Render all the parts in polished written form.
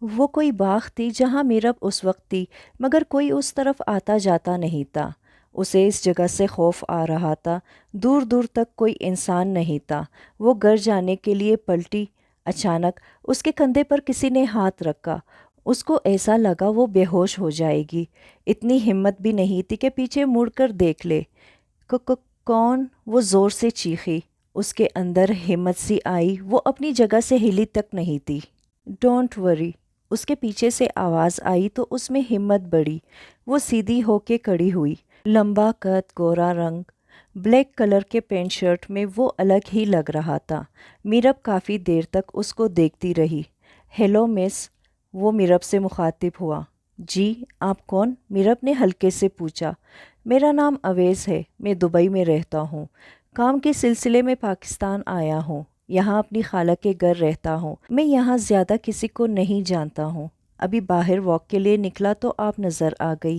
وہ کوئی باغ تھی جہاں میرب اس وقت تھی، مگر کوئی اس طرف آتا جاتا نہیں تھا۔ اسے اس جگہ سے خوف آ رہا تھا، دور دور تک کوئی انسان نہیں تھا۔ وہ گھر جانے کے لیے پلٹی، اچانک اس کے کندھے پر کسی نے ہاتھ رکھا۔ اس کو ایسا لگا وہ بے ہوش ہو جائے گی، اتنی ہمت بھی نہیں تھی کہ پیچھے مڑ کر دیکھ لے۔ کون؟ وہ زور سے چیخی۔ اس کے اندر ہمت سی آئی، وہ اپنی جگہ سے ہلی تک نہیں تھی۔ ڈونٹ وری، اس کے پیچھے سے آواز آئی تو اس میں ہمت بڑھی۔ وہ سیدھی ہو کے کھڑی ہوئی، لمبا قد، گورا رنگ، بلیک کلر کے پینٹ شرٹ میں وہ الگ ہی لگ رہا تھا۔ میرب کافی دیر تک اس کو دیکھتی رہی۔ ہیلو مس، وہ میرب سے مخاطب ہوا۔ جی، آپ کون؟ میرب نے ہلکے سے پوچھا۔ میرا نام اویس ہے، میں دبئی میں رہتا ہوں، کام کے سلسلے میں پاکستان آیا ہوں، یہاں اپنی خالہ کے گھر رہتا ہوں۔ میں یہاں زیادہ کسی کو نہیں جانتا ہوں، ابھی باہر واک کے لیے نکلا تو آپ نظر آ گئی۔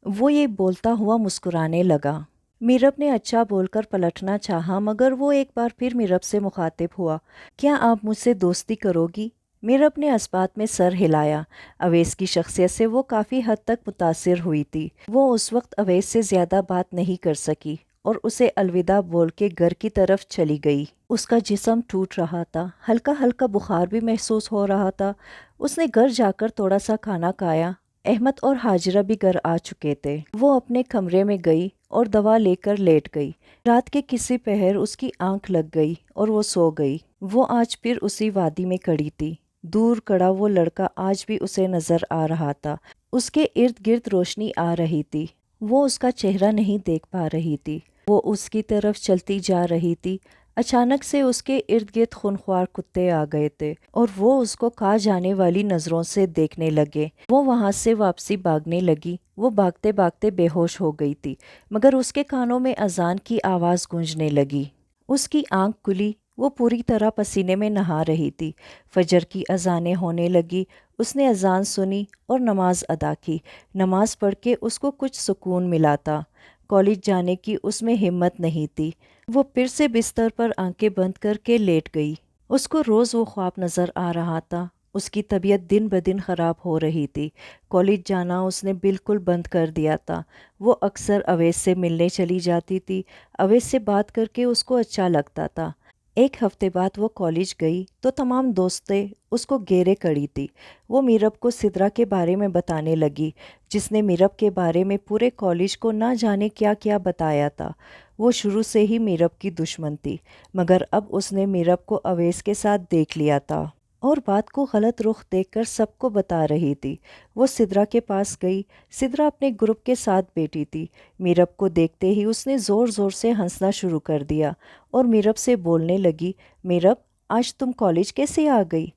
وہ یہ بولتا ہوا مسکرانے لگا۔ میرب نے اچھا بول کر پلٹنا چاہا، مگر وہ ایک بار پھر میرب سے مخاطب ہوا۔ کیا آپ مجھ سے دوستی کرو گی؟ میرب نے اسبات میں سر ہلایا۔ اویس کی شخصیت سے وہ کافی حد تک متاثر ہوئی تھی۔ وہ اس وقت اویس سے زیادہ بات نہیں کر سکی اور اسے الوداع بول کے گھر کی طرف چلی گئی۔ اس کا جسم ٹوٹ رہا تھا، ہلکا ہلکا بخار بھی محسوس ہو رہا تھا۔ اس نے گھر جا کر تھوڑا سا کھانا کھایا۔ احمد اور حاجرہ بھی گھر آ چکے تھے۔ وہ اپنے کمرے میں گئی اور دوا لے کر لیٹ گئی۔ رات کے کسی پہر اس کی آنکھ لگ گئی اور وہ سو گئی۔ وہ آج پھر اسی وادی میں کھڑی تھی۔ دور کھڑا وہ لڑکا آج بھی اسے نظر آ رہا تھا۔ اس کے ارد گرد روشنی آ رہی تھی، وہ اس کا چہرہ نہیں دیکھ پا رہی تھی۔ وہ اس کی طرف چلتی جا رہی تھی، اچانک سے اس کے ارد گرد خونخوار کتے آ گئے تھے اور وہ اس کو کھا جانے والی نظروں سے دیکھنے لگے۔ وہ وہاں سے واپسی بھاگنے لگی۔ وہ بھاگتے بھاگتے بے ہوش ہو گئی تھی، مگر اس کے کانوں میں اذان کی آواز گونجنے لگی۔ اس کی آنکھ کھلی، وہ پوری طرح پسینے میں نہا رہی تھی۔ فجر کی اذانیں ہونے لگی۔ اس نے اذان سنی اور نماز ادا کی۔ نماز پڑھ کے اس کو کچھ سکون ملا تھا۔ کالج جانے کی اس میں ہمت نہیں تھی۔ وہ پھر سے بستر پر آنکھیں بند کر کے لیٹ گئی۔ اس کو روز وہ خواب نظر آ رہا تھا۔ اس کی طبیعت دن بدن خراب ہو رہی تھی۔ کالج جانا اس نے بالکل بند کر دیا تھا۔ وہ اکثر اویس سے ملنے چلی جاتی تھی۔ اویس سے بات کر کے اس کو اچھا لگتا تھا۔ ایک ہفتے بعد وہ کالج گئی تو تمام دوستیں اس کو گھیرے کھڑی تھی۔ وہ میرب کو سدرا کے بارے میں بتانے لگی، جس نے میرب کے بارے میں پورے کالج کو نہ جانے کیا کیا بتایا تھا۔ وہ شروع سے ہی میرب کی دشمن تھی، مگر اب اس نے میرب کو اویس کے ساتھ دیکھ لیا تھا اور بات کو غلط رخ دیکھ کر سب کو بتا رہی تھی۔ وہ سدرا کے پاس گئی۔ سدرا اپنے گروپ کے ساتھ بیٹھی تھی۔ میرب کو دیکھتے ہی اس نے زور زور سے ہنسنا شروع کر دیا اور میرب سے بولنے لگی، میرب، آج تم کالج کیسے آ گئی؟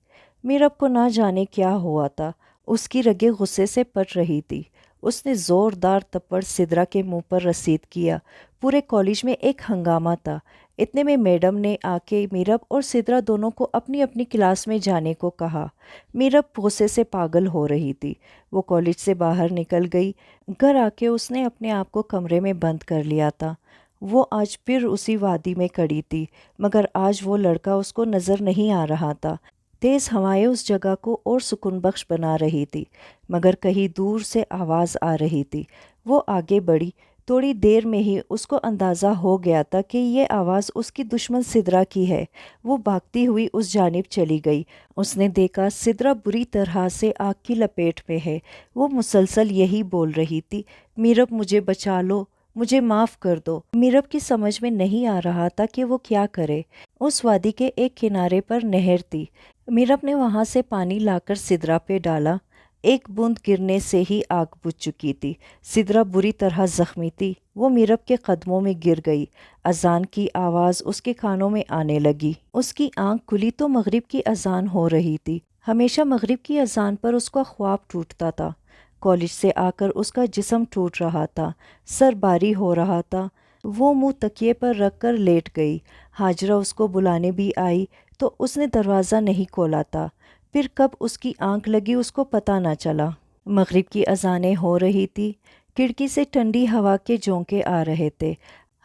میرب کو نہ جانے کیا ہوا تھا، اس کی رگیں غصے سے پھٹ رہی تھی۔ اس نے زوردار تھپڑ سدرا کے منہ پر رسید کیا۔ پورے کالج میں ایک ہنگامہ تھا۔ اتنے میں میڈم نے آ کے میرب اور سدرا دونوں کو اپنی اپنی کلاس میں جانے کو کہا۔ میرب غصے سے پاگل ہو رہی تھی۔ وہ کالج سے باہر نکل گئی۔ گھر آ کے اس نے اپنے آپ کو کمرے میں بند کر لیا تھا۔ وہ آج پھر اسی وادی میں کھڑی تھی، مگر آج وہ لڑکا اس کو نظر نہیں آ رہا تھا۔ تیز ہوائیں اس جگہ کو اور سکون بخش بنا رہی تھی، مگر کہیں دور سے آواز آ رہی تھی۔ وہ آگے بڑھی۔ تھوڑی دیر میں ہی اس کو اندازہ ہو گیا تھا کہ یہ آواز اس کی دشمن سدرا کی ہے۔ وہ بھاگتی ہوئی اس جانب چلی گئی۔ اس نے دیکھا سدرا بری طرح سے آگ کی لپیٹ میں ہے۔ وہ مسلسل یہی بول رہی تھی، میرب مجھے بچا لو، مجھے معاف کر دو۔ میرب کی سمجھ میں نہیں آ رہا تھا کہ وہ کیا کرے۔ اس وادی کے ایک کنارے پر نہر تھی۔ میرب نے وہاں سے پانی لا کر سدرا پہ ڈالا۔ ایک بوند گرنے سے ہی آگ بجھ چکی تھی۔ سدرا بری طرح زخمی تھی۔ وہ میرب کے قدموں میں گر گئی۔ اذان کی آواز اس کے کانوں میں آنے لگی۔ اس کی آنکھ کھلی تو مغرب کی اذان ہو رہی تھی۔ ہمیشہ مغرب کی اذان پر اس کا خواب ٹوٹتا تھا۔ کالج سے آ کر اس کا جسم ٹوٹ رہا تھا، سر بھاری ہو رہا تھا۔ وہ منہ تکیے پر رکھ کر لیٹ گئی۔ حاجرہ اس کو بلانے بھی آئی تو اس نے دروازہ نہیں کھولا تھا۔ پھر کب اس کی آنکھ لگی اس کو پتہ نہ چلا۔ مغرب کی اذانیں ہو رہی تھی۔ کھڑکی سے ٹھنڈی ہوا کے جھونکے آ رہے تھے۔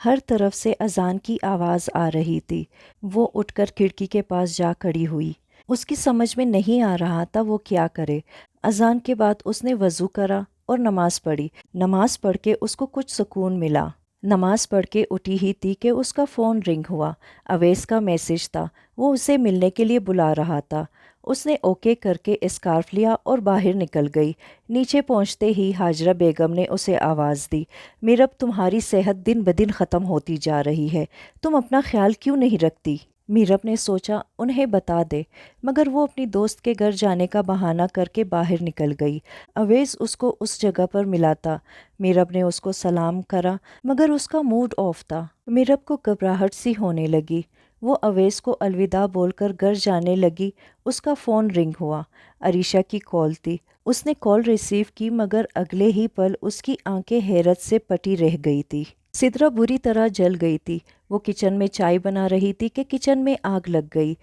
ہر طرف سے اذان کی آواز آ رہی تھی۔ وہ اٹھ کر کھڑکی کے پاس جا کھڑی ہوئی۔ اس کی سمجھ میں نہیں آ رہا تھا وہ کیا کرے۔ اذان کے بعد اس نے وضو کرا اور نماز پڑھی۔ نماز پڑھ کے اس کو کچھ سکون ملا۔ نماز پڑھ کے اٹھی ہی تھی کہ اس کا فون رنگ ہوا۔ اویس کا میسج تھا، وہ اسے ملنے کے لیے بلا رہا تھا۔ اس نے اوکے کر کے اسکارف لیا اور باہر نکل گئی۔ نیچے پہنچتے ہی ہاجرہ بیگم نے اسے آواز دی، میرب تمہاری صحت دن بدن ختم ہوتی جا رہی ہے، تم اپنا خیال کیوں نہیں رکھتی؟ میرب نے سوچا انہیں بتا دے، مگر وہ اپنی دوست کے گھر جانے کا بہانہ کر کے باہر نکل گئی۔ اویس اس کو اس جگہ پر ملا تھا۔ میرب نے اس کو سلام کرا مگر اس کا موڈ آف تھا۔ میرب کو گھبراہٹ سی ہونے لگی۔ وہ اویس کو الوداع بول کر گھر جانے لگی۔ اس کا فون رنگ ہوا۔ عریشہ کی کال تھی۔ اس نے کال ریسیو کی مگر اگلے ہی پل اس کی آنکھیں حیرت سے پٹی رہ گئی تھی۔ سدرا بری طرح جل گئی تھی۔ وہ کچن میں چائے بنا رہی تھی کہ کچن میں آگ لگ گئی۔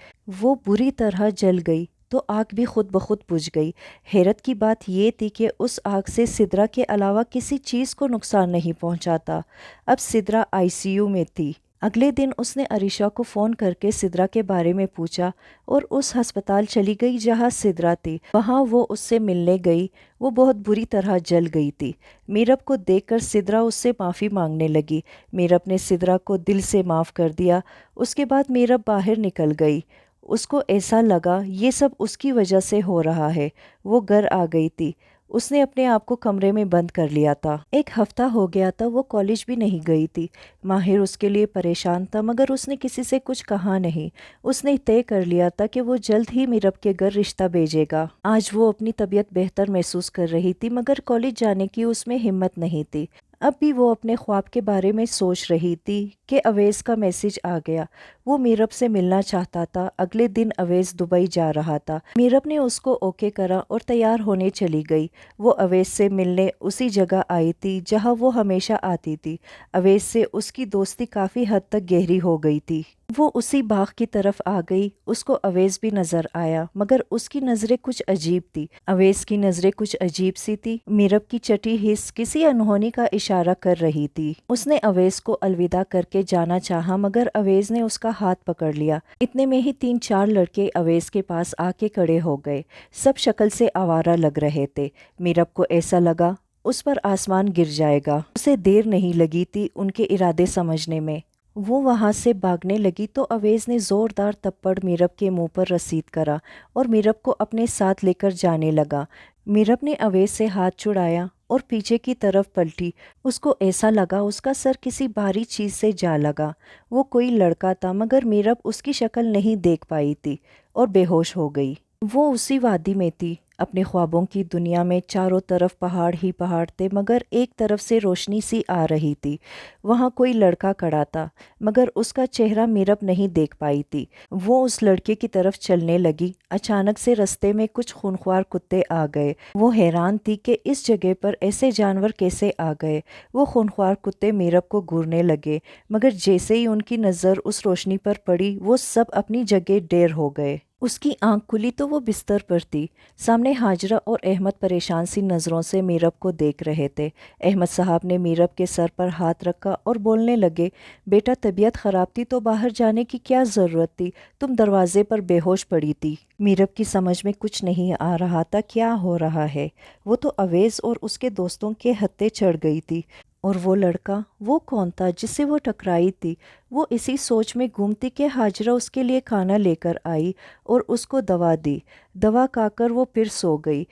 وہ بری طرح جل گئی تو آگ بھی خود بخود بجھ گئی۔ حیرت کی بات یہ تھی کہ اس آگ سے سدرا کے علاوہ کسی چیز کو نقصان نہیں پہنچا تھا۔ اب سدرا ICU میں تھی۔ اگلے دن اس نے عریشہ کو فون کر کے سدرا کے بارے میں پوچھا اور اس ہسپتال چلی گئی جہاں سدرا تھی۔ وہاں وہ اس سے ملنے گئی۔ وہ بہت بری طرح جل گئی تھی۔ میرب کو دیکھ کر سدرا اس سے معافی مانگنے لگی۔ میرب نے سدرا کو دل سے معاف کر دیا۔ اس کے بعد میرب باہر نکل گئی۔ اس کو ایسا لگا یہ سب اس کی وجہ سے ہو رہا ہے۔ وہ گھر آ گئی تھی۔ اس نے اپنے آپ کو کمرے میں بند کر لیا تھا۔ ایک ہفتہ ہو گیا تھا وہ کالج بھی نہیں گئی تھی۔ ماہر اس کے لیے پریشان تھا مگر اس نے کسی سے کچھ کہا نہیں۔ اس نے طے کر لیا تھا کہ وہ جلد ہی میرب کے گھر رشتہ بھیجے گا۔ آج وہ اپنی طبیعت بہتر محسوس کر رہی تھی مگر کالج جانے کی اس میں ہمت نہیں تھی۔ اب بھی وہ اپنے خواب کے بارے میں سوچ رہی تھی کہ اویس کا میسج آ گیا۔ وہ میرب سے ملنا چاہتا تھا۔ اگلے دن اویس دبئی جا رہا تھا۔ میرب نے اس کو اوکے کرا اور تیار ہونے چلی گئی۔ وہ اویس سے ملنے اسی جگہ آئی تھی جہاں وہ ہمیشہ آتی تھی۔ اویس سے اس کی دوستی کافی حد تک گہری ہو گئی تھی۔ وہ اسی باغ کی طرف آ گئی۔ اس کو اویس بھی نظر آیا مگر اس کی نظریں کچھ عجیب تھی۔ اویس کی نظریں کچھ عجیب سی تھی۔ میرب کی چٹی حس کسی انہونی کا اشارہ کر رہی تھی۔ اس نے اویس کو الوداع کر کے جانا چاہا مگر اویس نے اس کا ہاتھ پکڑ لیا۔ اتنے میں ہی 3-4 لڑکے اویس کے پاس آ کے کھڑے ہو گئے۔ سب شکل سے آوارہ لگ رہے تھے۔ میرب کو ایسا لگا اس پر آسمان گر جائے گا۔ اسے دیر نہیں لگی تھی ان کے ارادے سمجھنے میں۔ وہ وہاں سے بھاگنے لگی تو اویس نے زوردار تھپڑ میرب کے منہ پر رسید کرا اور میرب کو اپنے ساتھ لے کر جانے لگا۔ میرب نے اویس سے ہاتھ چھڑایا اور پیچھے کی طرف پلٹی۔ اس کو ایسا لگا اس کا سر کسی بھاری چیز سے جا لگا۔ وہ کوئی لڑکا تھا مگر میرب اس کی شکل نہیں دیکھ پائی تھی اور بے ہوش ہو گئی۔ وہ اسی وادی میں تھی، اپنے خوابوں کی دنیا میں۔ چاروں طرف پہاڑ ہی پہاڑ تھے مگر ایک طرف سے روشنی سی آ رہی تھی۔ وہاں کوئی لڑکا کھڑا تھا مگر اس کا چہرہ میرب نہیں دیکھ پائی تھی۔ وہ اس لڑکے کی طرف چلنے لگی۔ اچانک سے رستے میں کچھ خونخوار کتے آ گئے۔ وہ حیران تھی کہ اس جگہ پر ایسے جانور کیسے آ گئے۔ وہ خونخوار کتے میرب کو گھورنے لگے مگر جیسے ہی ان کی نظر اس روشنی پر پڑی وہ سب اپنی جگہ ڈیر ہو گئے۔ اس کی آنکھ کھلی تو وہ بستر پر تھی۔ سامنے ہاجرہ اور احمد پریشان سی نظروں سے میرب کو دیکھ رہے تھے۔ احمد صاحب نے میرب کے سر پر ہاتھ رکھا اور بولنے لگے، بیٹا طبیعت خراب تھی تو باہر جانے کی کیا ضرورت تھی؟ تم دروازے پر بے ہوش پڑی تھی۔ میرب کی سمجھ میں کچھ نہیں آ رہا تھا کیا ہو رہا ہے۔ وہ تو اویس اور اس کے دوستوں کے ہتھے چڑھ گئی تھی۔ اور وہ لڑکا، وہ کون تھا جس سے وہ ٹکرائی تھی؟ وہ اسی سوچ میں گم تھی کہ ہاجرہ اس کے لیے کھانا لے کر آئی اور اس کو دوا دی۔ دوا کھا کر وہ پھر سو گئی۔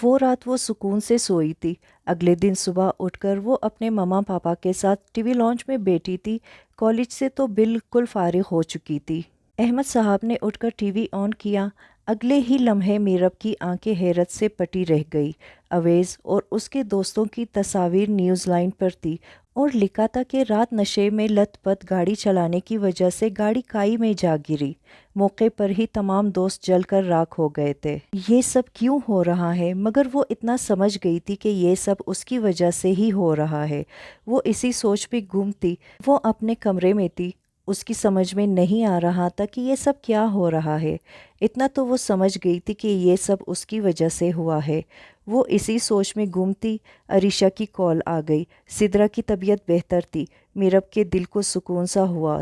وہ رات وہ سکون سے سوئی تھی۔ اگلے دن صبح اٹھ کر وہ اپنے ماما پاپا کے ساتھ ٹی وی لانچ میں بیٹھی تھی۔ کالج سے تو بالکل فارغ ہو چکی تھی۔ احمد صاحب نے اٹھ کر ٹی وی آن کیا۔ اگلے ہی لمحے میرب کی آنکھیں حیرت سے پٹی رہ گئی۔ اویس اور اس کے دوستوں کی تصاویر نیوز لائن پر تھی اور لکھا تھا کہ رات نشے میں لت پت گاڑی چلانے کی وجہ سے گاڑی کھائی میں جا گری۔ موقع پر ہی تمام دوست جل کر راکھ ہو گئے تھے۔ یہ سب کیوں ہو رہا ہے؟ مگر وہ اتنا سمجھ گئی تھی کہ یہ سب اس کی وجہ سے ہی ہو رہا ہے۔ وہ اسی سوچ میں گم تھی۔ وہ اپنے کمرے میں تھی۔ اس کی سمجھ میں نہیں آ رہا تھا کہ یہ سب کیا ہو رہا ہے۔ اتنا تو وہ سمجھ گئی تھی کہ یہ سب اس کی وجہ سے ہوا ہے۔ وہ اسی سوچ میں گم تھی۔ عریشہ کی کال آ گئی۔ سدرا کی طبیعت بہتر تھی۔ میرب کے دل کو سکون سا ہوا۔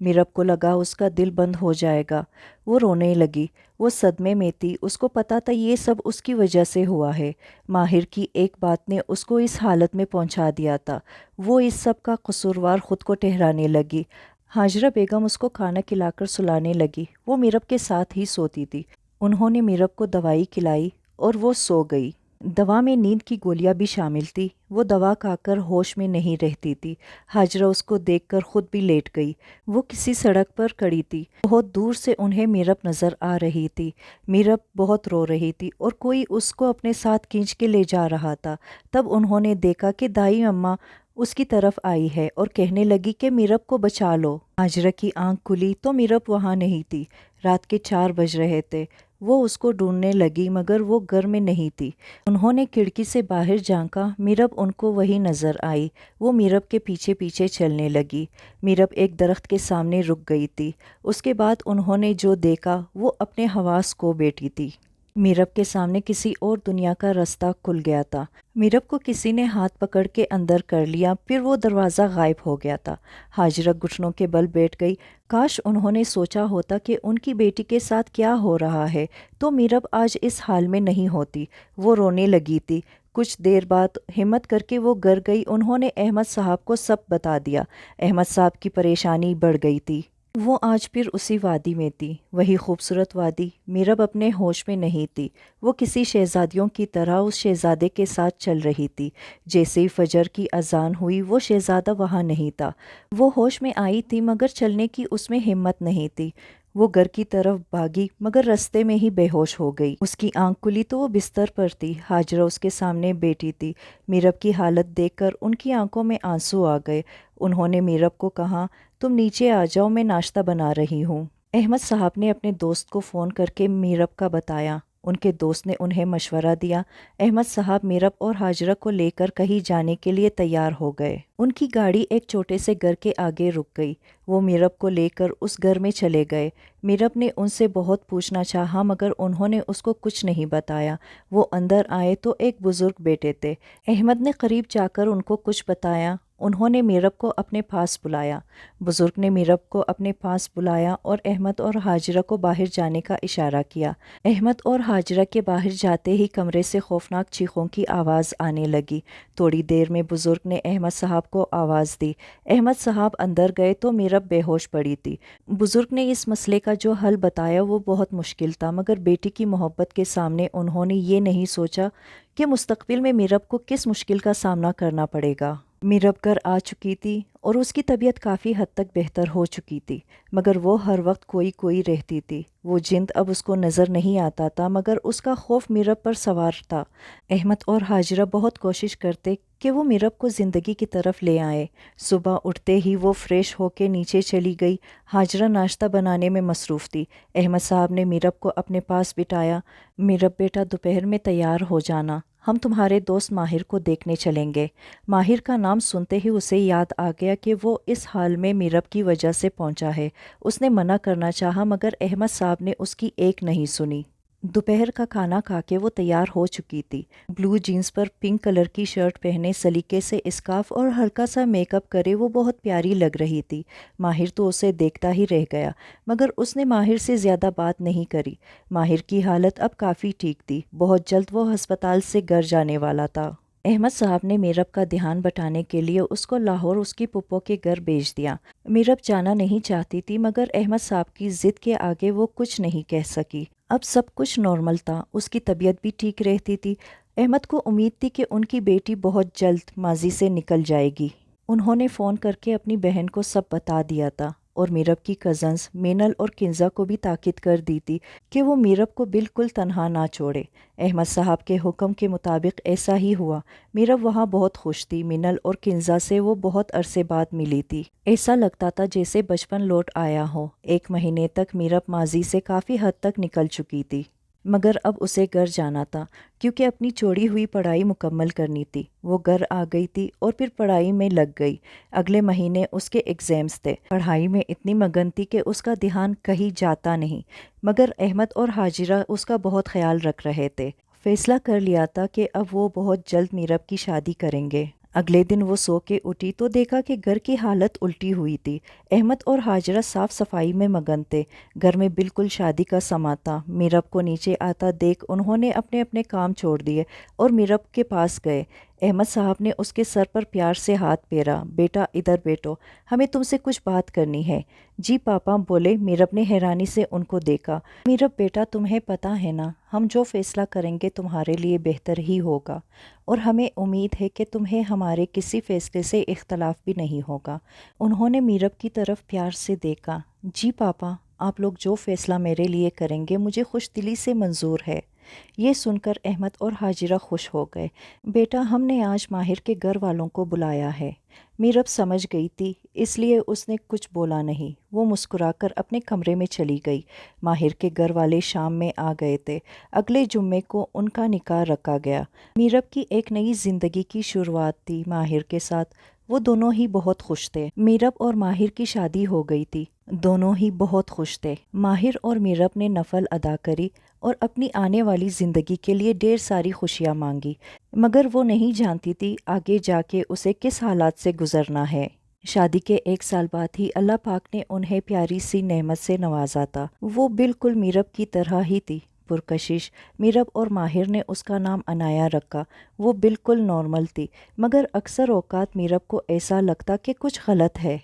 میرب کو لگا اس کا دل بند ہو جائے گا۔ وہ رونے لگی۔ وہ صدمے میں تھی۔ اس کو پتا تھا یہ سب اس کی وجہ سے ہوا ہے۔ ماہر کی ایک بات نے اس کو اس حالت میں پہنچا دیا تھا۔ وہ اس سب کا قصوروار خود کو ٹھہرانے لگی۔ ہاجرہ بیگم اس کو کھانا کھلا کر سلانے لگی۔ وہ میرب کے ساتھ ہی سوتی تھی۔ انہوں نے میرب کو دوائی کھلائی اور وہ سو گئی۔ دوا میں نیند کی گولیاں بھی شامل تھی۔ وہ دوا کھا کر ہوش میں نہیں رہتی تھی۔ ہاجرہ اس کو دیکھ کر خود بھی لیٹ گئی۔ وہ کسی سڑک پر کھڑی تھی۔ بہت دور سے انہیں میرب نظر آ رہی تھی۔ میرب بہت رو رہی تھی اور کوئی اس کو اپنے ساتھ کھینچ کے لے جا رہا تھا۔ تب انہوں نے دیکھا کہ دائی اماں اس کی طرف آئی ہے اور کہنے لگی کہ میرب کو بچا لو۔ ہاجرہ کی آنکھ کھلی تو میرب وہاں نہیں تھی۔ رات کے 4 بج رہے تھے۔ وہ اس کو ڈھونڈنے لگی مگر وہ گھر میں نہیں تھی۔ انہوں نے کھڑکی سے باہر جھانکا۔ میرب ان کو وہی نظر آئی۔ وہ میرب کے پیچھے پیچھے چلنے لگی۔ میرب ایک درخت کے سامنے رک گئی تھی۔ اس کے بعد انہوں نے جو دیکھا وہ اپنے حواس کو بیٹھی تھی۔ میرب کے سامنے کسی اور دنیا کا راستہ کھل گیا تھا۔ میرب کو کسی نے ہاتھ پکڑ کے اندر کر لیا، پھر وہ دروازہ غائب ہو گیا تھا۔ ہاجرہ گھٹنوں کے بل بیٹھ گئی۔ کاش انہوں نے سوچا ہوتا کہ ان کی بیٹی کے ساتھ کیا ہو رہا ہے تو میرب آج اس حال میں نہیں ہوتی۔ وہ رونے لگی تھی۔ کچھ دیر بعد ہمت کر کے وہ گھر گئی۔ انہوں نے احمد صاحب کو سب بتا دیا۔ احمد صاحب کی پریشانی بڑھ گئی تھی۔ وہ آج پھر اسی وادی میں تھی، وہی خوبصورت وادی۔ میرب اپنے ہوش میں نہیں تھی۔ وہ کسی شہزادیوں کی طرح اس شہزادے کے ساتھ چل رہی تھی۔ جیسے ہی فجر کی اذان ہوئی وہ شہزادہ وہاں نہیں تھا۔ وہ ہوش میں آئی تھی مگر چلنے کی اس میں ہمت نہیں تھی۔ وہ گھر کی طرف بھاگی مگر رستے میں ہی بے ہوش ہو گئی۔ اس کی آنکھ کھلی تو وہ بستر پر تھی۔ ہاجرہ اس کے سامنے بیٹھی تھی۔ میرب کی حالت دیکھ کر ان کی آنکھوں میں آنسو آ گئے۔ انہوں نے میرب کو کہا، تم نیچے آ جاؤ، میں ناشتہ بنا رہی ہوں۔ احمد صاحب نے اپنے دوست کو فون کر کے میرب کا بتایا۔ ان کے دوست نے انہیں مشورہ دیا۔ احمد صاحب میرب اور ہاجرہ کو لے کر کہیں جانے کے لیے تیار ہو گئے۔ ان کی گاڑی ایک چھوٹے سے گھر کے آگے رک گئی۔ وہ میرب کو لے کر اس گھر میں چلے گئے۔ میرب نے ان سے بہت پوچھنا چاہا مگر انہوں نے اس کو کچھ نہیں بتایا۔ وہ اندر آئے تو ایک بزرگ بیٹھے تھے۔ احمد نے قریب جا کر ان کو کچھ بتایا۔ انہوں نے میرب کو اپنے پاس بلایا۔ بزرگ نے میرب کو اپنے پاس بلایا اور احمد اور ہاجرہ کو باہر جانے کا اشارہ کیا۔ احمد اور ہاجرہ کے باہر جاتے ہی کمرے سے خوفناک چیخوں کی آواز آنے لگی۔ تھوڑی دیر میں بزرگ نے احمد صاحب کو آواز دی۔ احمد صاحب اندر گئے تو میرب بے ہوش پڑی تھی۔ بزرگ نے اس مسئلے کا جو حل بتایا وہ بہت مشکل تھا مگر بیٹی کی محبت کے سامنے انہوں نے یہ نہیں سوچا کہ مستقبل میں میرب کو کس مشکل کا سامنا کرنا پڑے گا۔ میرب گھر آ چکی تھی اور اس کی طبیعت کافی حد تک بہتر ہو چکی تھی مگر وہ ہر وقت کوئی رہتی تھی۔ وہ جند اب اس کو نظر نہیں آتا تھا مگر اس کا خوف میرب پر سوار تھا۔ احمد اور ہاجرہ بہت کوشش کرتے کہ وہ میرب کو زندگی کی طرف لے آئے۔ صبح اٹھتے ہی وہ فریش ہو کے نیچے چلی گئی۔ ہاجرہ ناشتہ بنانے میں مصروف تھی۔ احمد صاحب نے میرب کو اپنے پاس بٹھایا۔ میرب بیٹا، دوپہر میں تیار ہو جانا، ہم تمہارے دوست ماہر کو دیکھنے چلیں گے۔ ماہر کا نام سنتے ہی اسے یاد آ گیا کہ وہ اس حال میں میرب کی وجہ سے پہنچا ہے۔ اس نے منع کرنا چاہا مگر احمد صاحب نے اس کی ایک نہیں سنی۔ دوپہر کا کھانا کھا کے وہ تیار ہو چکی تھی۔ بلو جینز پر پنک کلر کی شرٹ پہنے، سلیقے سے اسکارف اور ہلکا سا میک اپ کرے وہ بہت پیاری لگ رہی تھی۔ ماہر تو اسے دیکھتا ہی رہ گیا مگر اس نے ماہر سے زیادہ بات نہیں کری۔ ماہر کی حالت اب کافی ٹھیک تھی۔ بہت جلد وہ ہسپتال سے گھر جانے والا تھا۔ احمد صاحب نے میرب کا دھیان بٹانے کے لیے اس کو لاہور اس کی پھپھو کے گھر بھیج دیا۔ میرب جانا نہیں چاہتی تھی مگر احمد صاحب کی ضد کے آگے وہ کچھ نہیں کہہ سکی۔ اب سب کچھ نارمل تھا۔ اس کی طبیعت بھی ٹھیک رہتی تھی۔ احمد کو امید تھی کہ ان کی بیٹی بہت جلد ماضی سے نکل جائے گی۔ انہوں نے فون کر کے اپنی بہن کو سب بتا دیا تھا اور میرب کی کزنز مینل اور کنزا کو بھی تاکید کر دی تھی کہ وہ میرب کو بالکل تنہا نہ چھوڑے۔ احمد صاحب کے حکم کے مطابق ایسا ہی ہوا۔ میرب وہاں بہت خوش تھی۔ مینل اور کنزا سے وہ بہت عرصے بعد ملی تھی۔ ایسا لگتا تھا جیسے بچپن لوٹ آیا ہو۔ ایک مہینے تک میرب ماضی سے کافی حد تک نکل چکی تھی مگر اب اسے گھر جانا تھا کیونکہ اپنی چھوڑی ہوئی پڑھائی مکمل کرنی تھی۔ وہ گھر آ گئی تھی اور پھر پڑھائی میں لگ گئی۔ اگلے مہینے اس کے ایگزامز تھے۔ پڑھائی میں اتنی مگن تھی کہ اس کا دھیان کہیں جاتا نہیں مگر احمد اور ہاجرہ اس کا بہت خیال رکھ رہے تھے۔ فیصلہ کر لیا تھا کہ اب وہ بہت جلد میرب کی شادی کریں گے۔ اگلے دن وہ سو کے اٹھی تو دیکھا کہ گھر کی حالت الٹی ہوئی تھی۔ احمد اور حاجرہ صاف صفائی میں مگن تھے۔ گھر میں بالکل شادی کا سما تھا۔ میرب کو نیچے آتا دیکھ انہوں نے اپنے اپنے کام چھوڑ دیے اور میرب کے پاس گئے۔ احمد صاحب نے اس کے سر پر پیار سے ہاتھ پھیرا۔ بیٹا ادھر بیٹھو، ہمیں تم سے کچھ بات کرنی ہے۔ جی پاپا بولے۔ میرب نے حیرانی سے ان کو دیکھا۔ میرب بیٹا تمہیں پتہ ہے نا، ہم جو فیصلہ کریں گے تمہارے لیے بہتر ہی ہوگا، اور ہمیں امید ہے کہ تمہیں ہمارے کسی فیصلے سے اختلاف بھی نہیں ہوگا۔ انہوں نے میرب کی طرف پیار سے دیکھا۔ جی پاپا، آپ لوگ جو فیصلہ میرے لیے کریں گے مجھے خوش دلی سے منظور ہے۔ یہ سن کر احمد اور حاجرہ خوش ہو گئے۔ بیٹا ہم نے آج ماہر کے گھر والوں کو بلایا ہے۔ میرب سمجھ گئی تھی، اس لیے اس نے کچھ بولا نہیں۔ وہ مسکرا کر اپنے کمرے میں چلی گئی۔ ماہر کے گھر والے شام میں آ گئے تھے۔ اگلے جمعے کو ان کا نکاح رکھا گیا۔ میرب کی ایک نئی زندگی کی شروعات تھی ماہر کے ساتھ۔ وہ دونوں ہی بہت خوش تھے۔ میرب اور ماہر کی شادی ہو گئی تھی۔ دونوں ہی بہت خوش تھے۔ ماہر اور میرب نے نفل ادا کری اور اپنی آنے والی زندگی کے لیے ڈھیر ساری خوشیاں مانگی، مگر وہ نہیں جانتی تھی آگے جا کے اسے کس حالات سے گزرنا ہے۔ شادی کے 1 سال بعد ہی اللہ پاک نے انہیں پیاری سی نعمت سے نوازا تھا۔ وہ بالکل میرب کی طرح ہی تھی، پرکشش۔ میرب اور ماہر نے اس کا نام عنایا رکھا۔ وہ بالکل نارمل تھی، مگر اکثر اوقات میرب کو ایسا لگتا کہ کچھ غلط ہے۔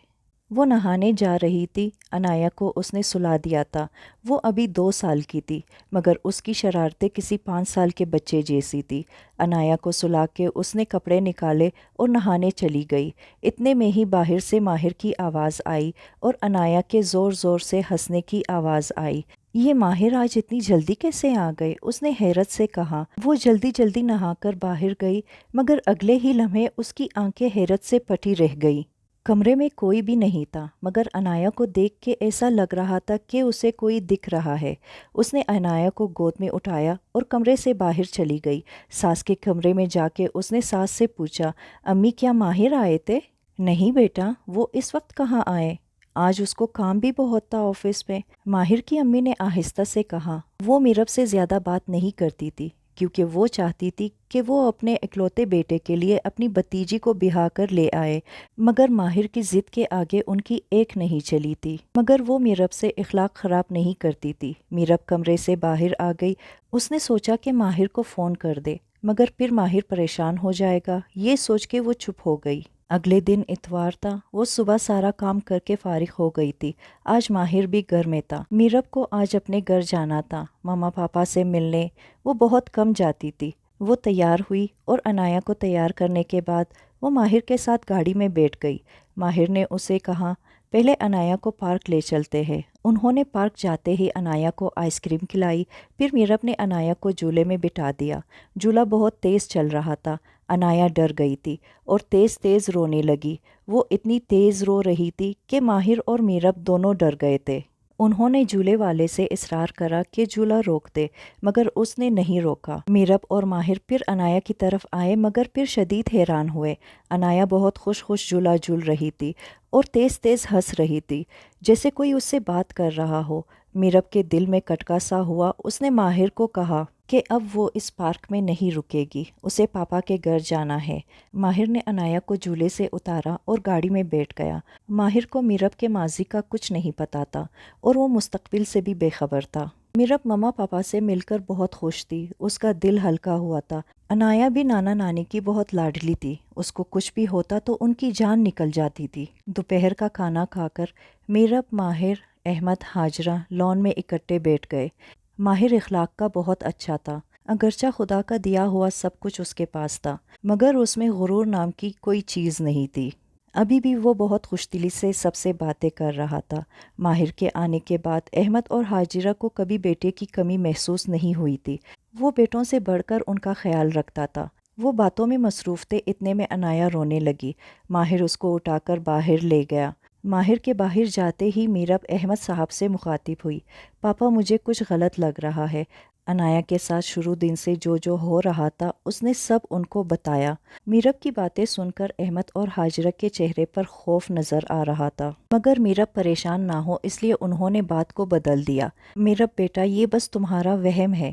وہ نہانے جا رہی تھی، عنایا کو اس نے سلا دیا تھا۔ وہ ابھی 2 سال کی تھی، مگر اس کی شرارتیں کسی 5 سال کے بچے جیسی تھی۔ عنایا کو سلا کے اس نے کپڑے نکالے اور نہانے چلی گئی۔ اتنے میں ہی باہر سے ماہر کی آواز آئی اور عنایا کے زور زور سے ہنسنے کی آواز آئی۔ یہ ماہر آج اتنی جلدی کیسے آ گئے؟ اس نے حیرت سے کہا۔ وہ جلدی جلدی نہا کر باہر گئی، مگر اگلے ہی لمحے اس کی آنکھیں حیرت سے پھٹی رہ گئی۔ کمرے میں کوئی بھی نہیں تھا، مگر عنایا کو دیکھ کے ایسا لگ رہا تھا کہ اسے کوئی دکھ رہا ہے۔ اس نے عنایا کو گود میں اٹھایا اور کمرے سے باہر چلی گئی۔ ساس کے کمرے میں جا کے اس نے ساس سے پوچھا، امی کیا ماہر آئے تھے؟ نہیں بیٹا، وہ اس وقت کہاں آئے؟ آج اس کو کام بھی بہت تھا آفس میں، ماہر کی امی نے آہستہ سے کہا۔ وہ میرب سے زیادہ بات نہیں کرتی تھی، کیونکہ وہ چاہتی تھی کہ وہ اپنے اکلوتے بیٹے کے لیے اپنی بھتیجی کو بہا کر لے آئے، مگر ماہر کی ضد کے آگے ان کی ایک نہیں چلی تھی۔ مگر وہ میرب سے اخلاق خراب نہیں کرتی تھی۔ میرب کمرے سے باہر آ گئی۔ اس نے سوچا کہ ماہر کو فون کر دے، مگر پھر ماہر پریشان ہو جائے گا، یہ سوچ کے وہ چپ ہو گئی۔ اگلے دن اتوار تھا۔ وہ صبح سارا کام کر کے فارغ ہو گئی تھی۔ آج ماہر بھی گھر میں تھا۔ میرب کو آج اپنے گھر جانا تھا، ماما پاپا سے ملنے۔ وہ بہت کم جاتی تھی۔ وہ تیار ہوئی اور عنایا کو تیار کرنے کے بعد وہ ماہر کے ساتھ گاڑی میں بیٹھ گئی۔ ماہر نے اسے کہا، پہلے عنایا کو پارک لے چلتے ہیں۔ انہوں نے پارک جاتے ہی عنایا کو آئس کریم کھلائی۔ پھر میرب نے عنایا کو جھولے میں بٹھا دیا۔ جھولا بہت تیز چل رہا تھا۔ عنایا ڈر گئی تھی اور تیز تیز رونے لگی۔ وہ اتنی تیز رو رہی تھی کہ ماہر اور میرب دونوں ڈر گئے تھے۔ انہوں نے جھولے والے سے اصرار کرا کہ جھولا روک دے، مگر اس نے نہیں روکا۔ میرب اور ماہر پھر عنایا کی طرف آئے، مگر پھر شدید حیران ہوئے۔ عنایا بہت خوش خوش جھولا جھول رہی تھی اور تیز تیز ہنس رہی تھی، جیسے کوئی اس سے بات کر رہا ہو۔ میرب کے دل میں کٹکا سا ہوا۔ اس نے ماہر کو کہا کہ اب وہ اس پارک میں نہیں رکے گی، اسے پاپا کے گھر جانا ہے۔ ماہر نے عنایا کو جھولے سے اتارا اور گاڑی میں بیٹھ گیا۔ ماہر کو میرب کے ماضی کا کچھ نہیں پتا تھا اور وہ مستقبل سے بھی بے خبر تھا۔ میرب ماما پاپا سے مل کر بہت خوش تھی۔ اس کا دل ہلکا ہوا تھا۔ عنایا بھی نانا نانی کی بہت لاڈلی تھی۔ اس کو کچھ بھی ہوتا تو ان کی جان نکل جاتی تھی۔ دوپہر کا کھانا کھا کر میرب، ماہر، احمد، حاجرہ لان میں اکٹھے بیٹھ گئے۔ ماہر اخلاق کا بہت اچھا تھا، اگرچہ خدا کا دیا ہوا سب کچھ اس کے پاس تھا، مگر اس میں غرور نام کی کوئی چیز نہیں تھی۔ ابھی بھی وہ بہت خوش دلی سے سب سے باتیں کر رہا تھا۔ ماہر کے آنے کے بعد احمد اور حاجرہ کو کبھی بیٹے کی کمی محسوس نہیں ہوئی تھی۔ وہ بیٹوں سے بڑھ کر ان کا خیال رکھتا تھا۔ وہ باتوں میں مصروف تھے، اتنے میں عنایا رونے لگی۔ ماہر اس کو اٹھا کر باہر لے گیا۔ ماہر کے باہر جاتے ہی میرب احمد صاحب سے مخاطب ہوئی، پاپا مجھے کچھ غلط لگ رہا ہے۔ عنایا کے ساتھ شروع دن سے جو ہو رہا تھا اس نے سب ان کو بتایا۔ میرب کی باتیں سن کر احمد اور حاجرہ کے چہرے پر خوف نظر آ رہا تھا، مگر میرب پریشان نہ ہو اس لیے انہوں نے بات کو بدل دیا۔ میرب بیٹا، یہ بس تمہارا وہم ہے،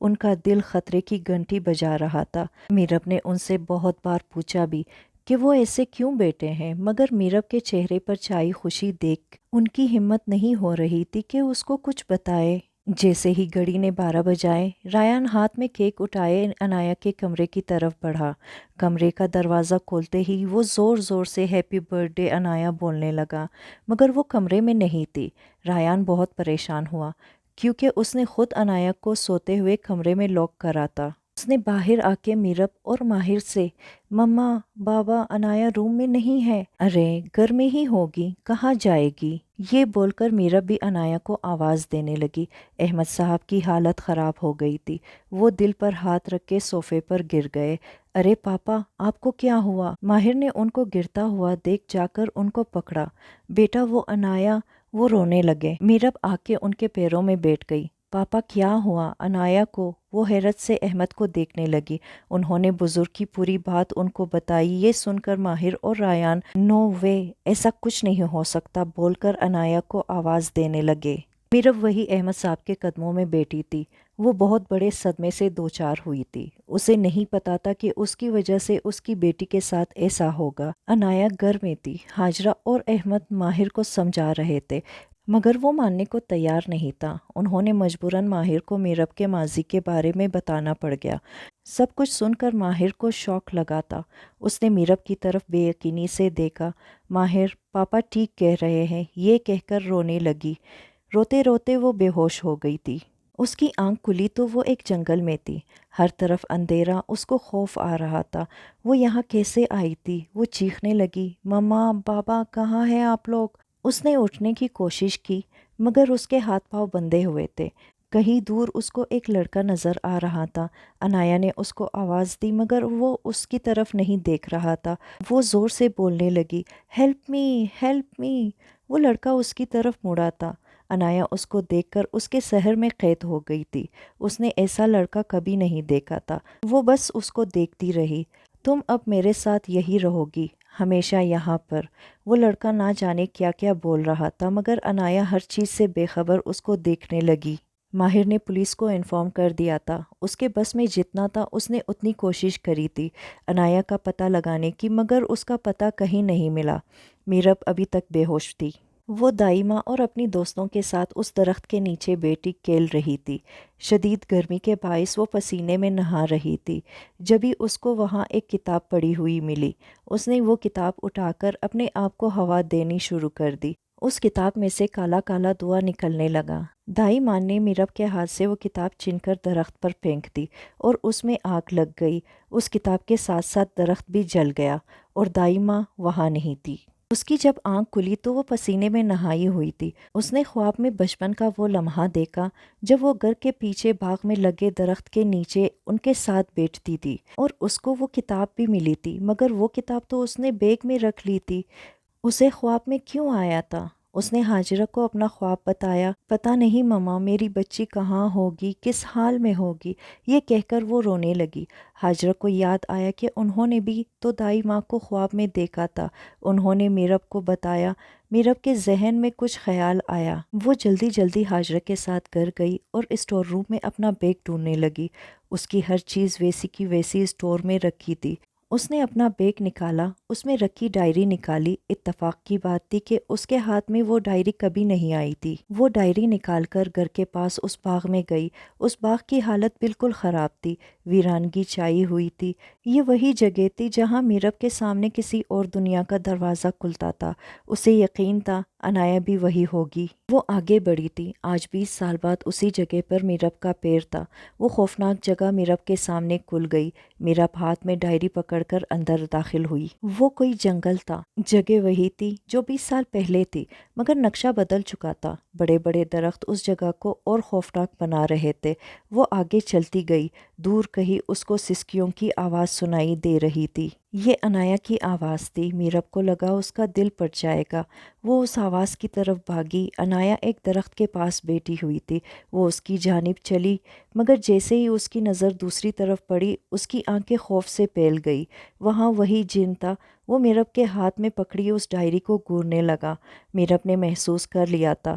ان کا دل خطرے کی گھنٹی بجا رہا تھا۔ میرب نے ان سے بہت بار پوچھا بھی کہ وہ ایسے کیوں بیٹھے ہیں، مگر میرب کے چہرے پر چھائی خوشی دیکھ ان کی ہمت نہیں ہو رہی تھی کہ اس کو کچھ بتائے۔ جیسے ہی گھڑی نے 12 بجائے، رایان ہاتھ میں کیک اٹھائے عنایہ کے کمرے کی طرف بڑھا۔ کمرے کا دروازہ کھولتے ہی وہ زور زور سے ہیپی برتھ ڈے عنایہ بولنے لگا، مگر وہ کمرے میں نہیں تھی۔ رایان بہت پریشان ہوا کیونکہ اس نے خود عنایہ کو سوتے ہوئے کمرے میں لاک کرا تھا۔ اس نے باہر آ کے میرب اور ماہر سے مما بابا عنایہ روم میں نہیں ہے۔ ارے گھر میں ہی ہوگی، کہاں جائے گی؟ یہ بول کر میرب بھی عنایہ کو آواز دینے لگی۔ احمد صاحب کی حالت خراب ہو گئی تھی، وہ دل پر ہاتھ رکھ کے صوفے پر گر گئے۔ ارے پاپا آپ کو کیا ہوا؟ ماہر نے ان کو گرتا ہوا دیکھ جا کر ان کو پکڑا۔ بیٹا وہ عنایہ، وہ رونے لگے۔ میرب آ کے ان کے پیروں میں بیٹھ گئی۔ پاپا کیا ہوا عنایہ کو؟ وہ حیرت سے احمد کو دیکھنے لگی۔ انہوں نے بزرگ کی پوری بات ان کو بتائی۔ یہ سن کر ماہر اور رایان نو وے، ایسا کچھ نہیں ہو سکتا بول کر عنایہ کو آواز دینے لگے۔ میرب وہی احمد صاحب کے قدموں میں بیٹھی تھی۔ وہ بہت بڑے صدمے سے دوچار ہوئی تھی۔ اسے نہیں پتا تھا کہ اس کی وجہ سے اس کی بیٹی کے ساتھ ایسا ہوگا۔ عنایہ گھر میں تھی۔ ہاجرہ اور احمد ماہر کو سمجھا رہے تھے، مگر وہ ماننے کو تیار نہیں تھا۔ انہوں نے مجبوراً ماہر کو میرب کے ماضی کے بارے میں بتانا پڑ گیا۔ سب کچھ سن کر ماہر کو شوق لگا تھا۔ اس نے میرب کی طرف بے یقینی سے دیکھا۔ ماہر پاپا ٹھیک کہہ رہے ہیں، یہ کہہ کر رونے لگی۔ روتے روتے وہ بے ہوش ہو گئی تھی۔ اس کی آنکھ کھلی تو وہ ایک جنگل میں تھی۔ ہر طرف اندھیرا، اس کو خوف آ رہا تھا۔ وہ یہاں کیسے آئی تھی؟ وہ چیخنے لگی، مما بابا کہاں ہیں آپ لوگ؟ اس نے اٹھنے کی کوشش کی، مگر اس کے ہاتھ پاؤں بندھے ہوئے تھے۔ کہیں دور اس کو ایک لڑکا نظر آ رہا تھا۔ عنایہ نے اس کو آواز دی مگر وہ اس کی طرف نہیں دیکھ رہا تھا۔ وہ زور سے بولنے لگی، ہیلپ می ہیلپ می۔ وہ لڑکا اس کی طرف مڑا تھا۔ عنایہ اس کو دیکھ کر اس کے سحر میں قید ہو گئی تھی۔ اس نے ایسا لڑکا کبھی نہیں دیکھا تھا۔ وہ بس اس کو دیکھتی رہی۔ تم اب میرے ساتھ یہی رہو گی، ہمیشہ یہاں پر۔ وہ لڑکا نہ جانے کیا کیا بول رہا تھا، مگر عنایہ ہر چیز سے بے خبر اس کو دیکھنے لگی۔ ماہر نے پولیس کو انفارم کر دیا تھا۔ اس کے بس میں جتنا تھا اس نے اتنی کوشش کری تھی عنایہ کا پتہ لگانے کی، مگر اس کا پتہ کہیں نہیں ملا۔ میرب ابھی تک بے ہوش تھی۔ وہ دائی ماں اور اپنی دوستوں کے ساتھ اس درخت کے نیچے بیٹھی کھیل رہی تھی۔ شدید گرمی کے باعث وہ پسینے میں نہا رہی تھی۔ جبھی اس کو وہاں ایک کتاب پڑی ہوئی ملی۔ اس نے وہ کتاب اٹھا کر اپنے آپ کو ہوا دینی شروع کر دی۔ اس کتاب میں سے کالا کالا دھواں نکلنے لگا۔ دائی ماں نے میرب کے ہاتھ سے وہ کتاب چھین کر درخت پر پھینک دی اور اس میں آگ لگ گئی۔ اس کتاب کے ساتھ ساتھ درخت بھی جل گیا اور دائی ماں وہاں نہیں تھی۔ اس کی جب آنکھ کھلی تو وہ پسینے میں نہائی ہوئی تھی۔ اس نے خواب میں بچپن کا وہ لمحہ دیکھا جب وہ گھر کے پیچھے باغ میں لگے درخت کے نیچے ان کے ساتھ بیٹھتی تھی اور اس کو وہ کتاب بھی ملی تھی، مگر وہ کتاب تو اس نے بیگ میں رکھ لی تھی۔ اسے خواب میں کیوں آیا تھا؟ اس نے ہاجرہ کو اپنا خواب بتایا۔ پتہ نہیں مما میری بچی کہاں ہوگی، کس حال میں ہوگی، یہ کہہ کر وہ رونے لگی۔ ہاجرہ کو یاد آیا کہ انہوں نے بھی تو دائی ماں کو خواب میں دیکھا تھا۔ انہوں نے میرب کو بتایا۔ میرب کے ذہن میں کچھ خیال آیا۔ وہ جلدی جلدی ہاجرہ کے ساتھ گھر گئی اور اسٹور روم میں اپنا بیگ ڈھونڈنے لگی۔ اس کی ہر چیز ویسی کی ویسی اسٹور میں رکھی تھی۔ اس نے اپنا بیگ نکالا، اس میں رکھی ڈائری نکالی۔ اتفاق کی بات تھی کہ اس کے ہاتھ میں وہ ڈائری کبھی نہیں آئی تھی۔ وہ ڈائری نکال کر گھر کے پاس اس باغ میں گئی۔ اس باغ کی حالت بالکل خراب تھی، ویرانگی چھائی ہوئی تھی۔ یہ وہی جگہ تھی جہاں میرب کے سامنے کسی اور دنیا کا دروازہ کھلتا تھا۔ اسے یقین تھا عنایہ بھی وہی ہوگی۔ وہ آگے بڑھی تھی۔ آج 20 سال بعد اسی جگہ پر میرب کا پیر تھا۔ وہ خوفناک جگہ میرب کے سامنے کھل گئی۔ میرب ہاتھ میں ڈائری پکڑ کر اندر داخل ہوئی۔ وہ کوئی جنگل تھا۔ جگہ وہی تھی جو 20 سال پہلے تھی، مگر نقشہ بدل چکا تھا۔ بڑے بڑے درخت اس جگہ کو اور خوفناک بنا رہے تھے۔ وہ آگے چلتی گئی۔ دور کہیں اس کو سسکیوں کی آواز سنائی دے رہی تھی۔ یہ عنایہ کی آواز تھی۔ میرب کو لگا اس کا دل پھٹ جائے گا۔ وہ اس آواز کی طرف بھاگی۔ عنایہ ایک درخت کے پاس بیٹھی ہوئی تھی۔ وہ اس کی جانب چلی، مگر جیسے ہی اس کی نظر دوسری طرف پڑی اس کی آنکھیں خوف سے پھیل گئی۔ وہاں وہی جن تھا۔ وہ میرب کے ہاتھ میں پکڑی اس ڈائری کو گھورنے لگا۔ میرب نے محسوس کر لیا تھا